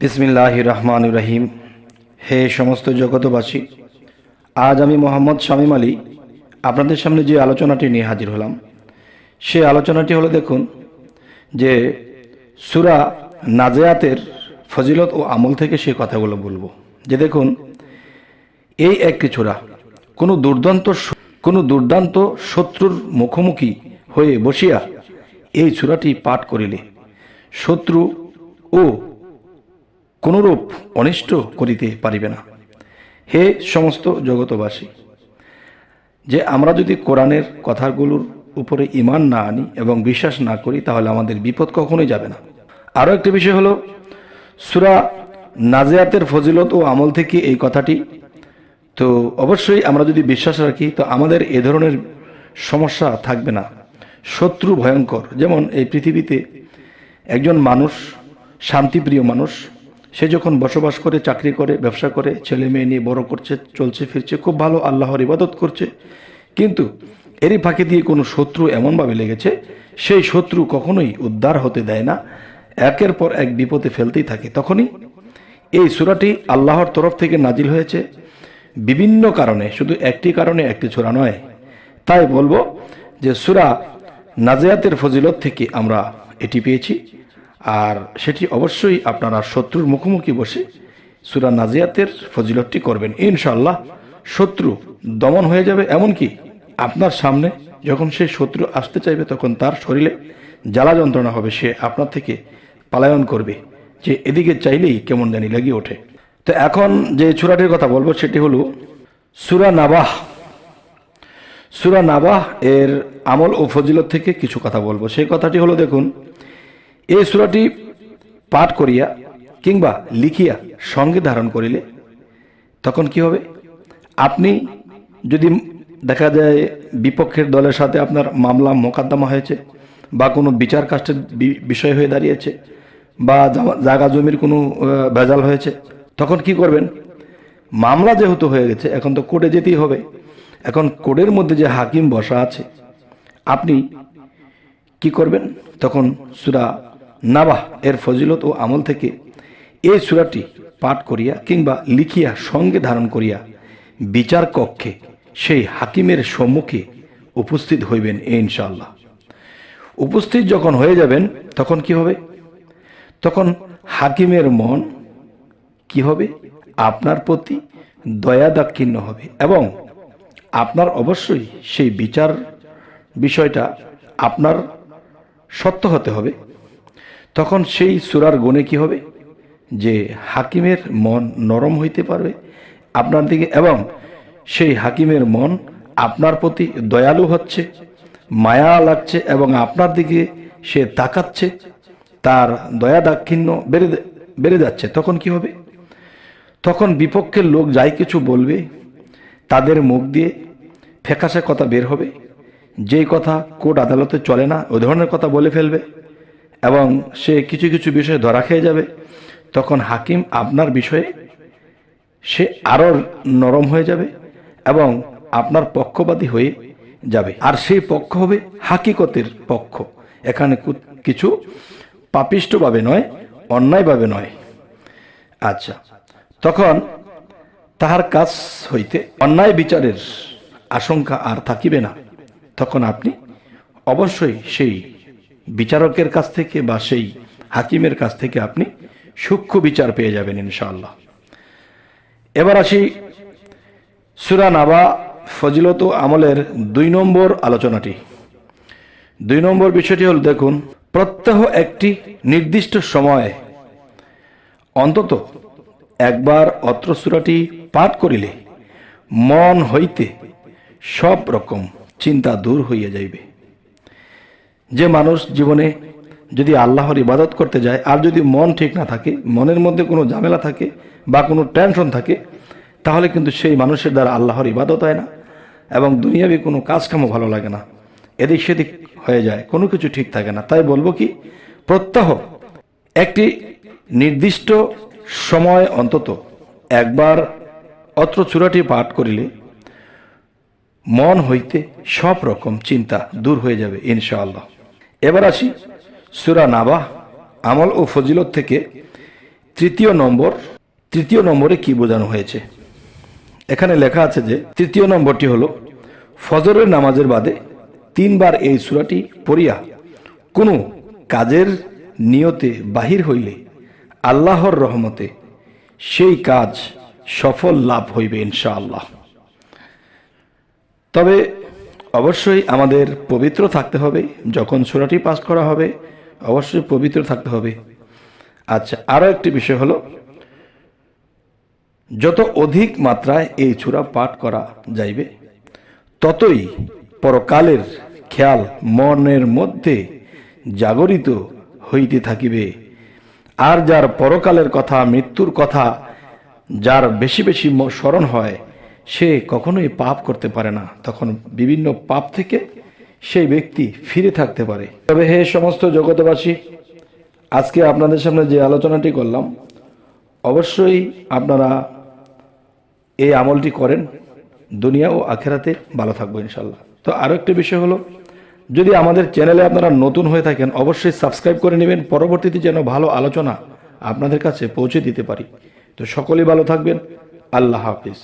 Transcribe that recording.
বিসমিল্লাহির রহমানির রহিম। হে সমস্ত জগতবাসী, আজ আমি মোহাম্মদ শামীম আলী আপনাদের সামনে যে আলোচনাটি নিয়ে হাজির হলাম, সে আলোচনাটি হলো, দেখুন যে সূরা নাজিয়াতের ফজিলত ও আমল থেকে সে কথাগুলো বলবো। যে দেখুন, এই একটি সূরা কোনো দুর্দান্ত শত্রুর মুখোমুখি হয়ে বসিয়া এই সূরাটি পাঠ করিলে শত্রু ও কোনরূপ অনিষ্ট করিতে পারিবে না। হে সমস্ত জগতবাসী, যে আমরা যদি কোরআনের কথাগুলোর উপরে ঈমান না আনি এবং বিশ্বাস না করি, তাহলে আমাদের বিপদ কখনোই যাবে না। আরও একটি বিষয় হলো, সূরা নাজিয়াতের ফজিলত ও আমল থেকে এই কথাটি, তো অবশ্যই আমরা যদি বিশ্বাস রাখি তো আমাদের এ ধরনের সমস্যা থাকবে না। শত্রু ভয়ঙ্কর, যেমন এই পৃথিবীতে একজন মানুষ, শান্তিপ্রিয় মানুষ, সে যখন বসবাস করে, চাকরি করে, ব্যবসা করে, ছেলে মেয়ে নিয়ে বড় করছে, চলছে ফিরছে, খুব ভালো আল্লাহর ইবাদত করছে, কিন্তু এরই ফাঁকে দিয়ে কোনো শত্রু এমনভাবে লেগেছে, সেই শত্রু কখনোই উদ্ধার হতে দেয় না, একের পর এক বিপদে ফেলতেই থাকে। তখনই এই সূরাটি আল্লাহর তরফ থেকে নাজিল হয়েছে বিভিন্ন কারণে, শুধু একটি কারণে, একটি সূরা নয়। তাই বলবো যে সূরা নাজিয়াতের ফজিলত থেকে আমরা এটি পেয়েছি, আর সেটি অবশ্যই আপনারা শত্রুর মুখোমুখি বসে সূরা নাজিয়াতের ফজিলতটি করবেন। ইনশাআল্লাহ শত্রু দমন হয়ে যাবে। এমনকি আপনার সামনে যখন সেই শত্রু আসতে চাইবে, তখন তার শরীরে জ্বালা যন্ত্রণা হবে, সে আপনার থেকে পলায়ন করবে, যে এদিকে চাইলেই কেমন জানি লেগে ওঠে। তো এখন যে সূরাটির কথা বলবো সেটি হলো সূরা নাবাহ। সূরা নাবাহ এর আমল ও ফজিলত থেকে কিছু কথা বলবো। সেই কথাটি হলো, দেখুন, এই সূরাটি পাঠ করিয়া কিংবা লিখিয়া সঙ্গে ধারণ করিলে তখন কি হবে? আপনি যদি দেখা যায় বিপক্ষের দলের সাথে আপনার মামলা মোকদ্দমা হয়েছে, বা কোনো বিচার কাষ্টের বিষয় হয়ে দাঁড়িয়েছে, বা জায়গা জমির কোনো ভেজাল হয়েছে, তখন কি করবেন? মামলা যেহেতু হয়ে গেছে, এখন তো কোর্টে যেতেই হবে। এখন কোর্টের মধ্যে যে হাকিম বসা আছে, আপনি কি করবেন? তখন সূরা নাবাহ এর ফজিলত ও আমল থেকে এই সূরাটি পাঠ করিয়া কিংবা লিখিয়া সঙ্গে ধারণ করিয়া বিচার কক্ষে সেই হাকিমের সম্মুখে উপস্থিত হইবেন ইনশাআল্লাহ। উপস্থিত যখন হয়ে যাবেন, তখন কি হবে? তখন হাকিমের মন কি হবে? আপনার প্রতি দয়া দাক্ষিণ্য হবে, এবং আপনার অবশ্যই সেই বিচার বিষয়টা আপনার সত্য হতে হবে। তখন সেই সূরার গুণে কি হবে? যে হাকিমের মন নরম হইতে পারবে আপনার দিকে, এবং সেই হাকিমের মন আপনার প্রতি দয়ালু হচ্ছে, মায়া লাগছে, এবং আপনার দিকে সে তাকাচ্ছে, তার দয়া দাক্ষিণ্য বেড়ে যাচ্ছে। তখন কি হবে? তখন বিপক্ষের লোক যাই কিছু বলবে, তাদের মুখ দিয়ে ফ্যাকাশে কথা বের হবে, যেই কথা কোর্ট আদালতে চলে না, ওই ধরনের কথা বলে ফেলবে, এবং সে কিছু কিছু বিষয়ে ধরা খেয়ে যাবে। তখন হাকিম আপনার বিষয়ে সে আরো নরম হয়ে যাবে এবং আপনার পক্ষপাতী হয়ে যাবে, আর সেই পক্ষ হবে হাকিকতের পক্ষ। এখানে কিছু পাপিষ্টভাবে নয়, অন্যায়ভাবে নয়। আচ্ছা, তখন তাহার কাছ হইতে অন্যায় বিচারের আশঙ্কা আর থাকিবে না। তখন আপনি অবশ্যই সেই বিচারকের কাছ থেকে বা সেই হাকিমের কাছ থেকে আপনি সূক্ষ্ম বিচার পেয়ে যাবেন ইনশাআল্লাহ। এবার আসি সূরা নাবাহ ফজিলত ও আমলের 2 নম্বর আলোচনাটি। 2 নম্বর বিষয়টি হল, দেখুন, প্রত্যহ একটি নির্দিষ্ট সময়ে অন্তত একবার অত্র সূরাটি পাঠ করিলে মন হইতে সব রকম চিন্তা দূর হইয়া যাইবে। যে মানুষ জীবনে যদি আল্লাহর ইবাদত করতে যায়, আর যদি মন ঠিক না থাকে, মনের মধ্যে কোনো ঝামেলা থাকে বা কোনো টেনশন থাকে, তাহলে কিন্তু সেই মানুষের দ্বারা আল্লাহর ইবাদত হয় না, এবং দুনিয়াবি কোনো কাজকামও ভালো লাগে না, এদিক সেদিক হয়ে যায়, কোনো কিছু ঠিক থাকে না। তাই বলবো কি, প্রত্যহ একটি নির্দিষ্ট সময় অন্তত একবার অত্র সূরাটি পাঠ করিলে মন হইতে সব রকম চিন্তা দূর হয়ে যাবে ইনশাআল্লাহ। এবার আসি সূরা নাবাহ আমল ও ফজিলত থেকে তৃতীয় নম্বরে কি বোঝানো হয়েছে? এখানে লেখা আছে যে তৃতীয় নম্বরটি হলো ফজরের নামাজের বাদে 3 বার এই সূরাটি পড়িয়া কোনো কাজের নিয়তে বাহির হইলে আল্লাহর রহমতে সেই কাজ সফল লাভ হইবে ইনশাআল্লাহ। তবে অবশ্যই আমাদের পবিত্র থাকতে হবে, যখন সূরাটি পাঠ করা হবে অবশ্যই পবিত্র থাকতে হবে। আচ্ছা, আরও একটি বিষয় হলো যত অধিক মাত্রায় এই সূরা পাঠ করা যাইবে ততই পরকালের খেয়াল মনের মধ্যে জাগরিত হইতে থাকিবে। আর যার পরকালের কথা, মৃত্যুর কথা যার বেশি বেশি স্মরণ হয় সে কখনোই পাপ করতে পারে না, তখন বিভিন্ন পাপ থেকে সেই ব্যক্তি ফিরে থাকতে পারে। তবে হে সমস্ত জগতবাসী, আজকে আপনাদের সামনে যে আলোচনাটি করলাম অবশ্যই আপনারা এই আমলটি করেন, দুনিয়া ও আখেরাতে ভালো থাকবো ইনশাল্লাহ। তো আরও একটি বিষয় হলো, যদি আমাদের চ্যানেলে আপনারা নতুন হয়ে থাকেন অবশ্যই সাবস্ক্রাইব করে নেবেন, পরবর্তীতে যেন ভালো আলোচনা আপনাদের কাছে পৌঁছে দিতে পারি। তো সকলেই ভালো থাকবেন। আল্লাহ হাফিজ।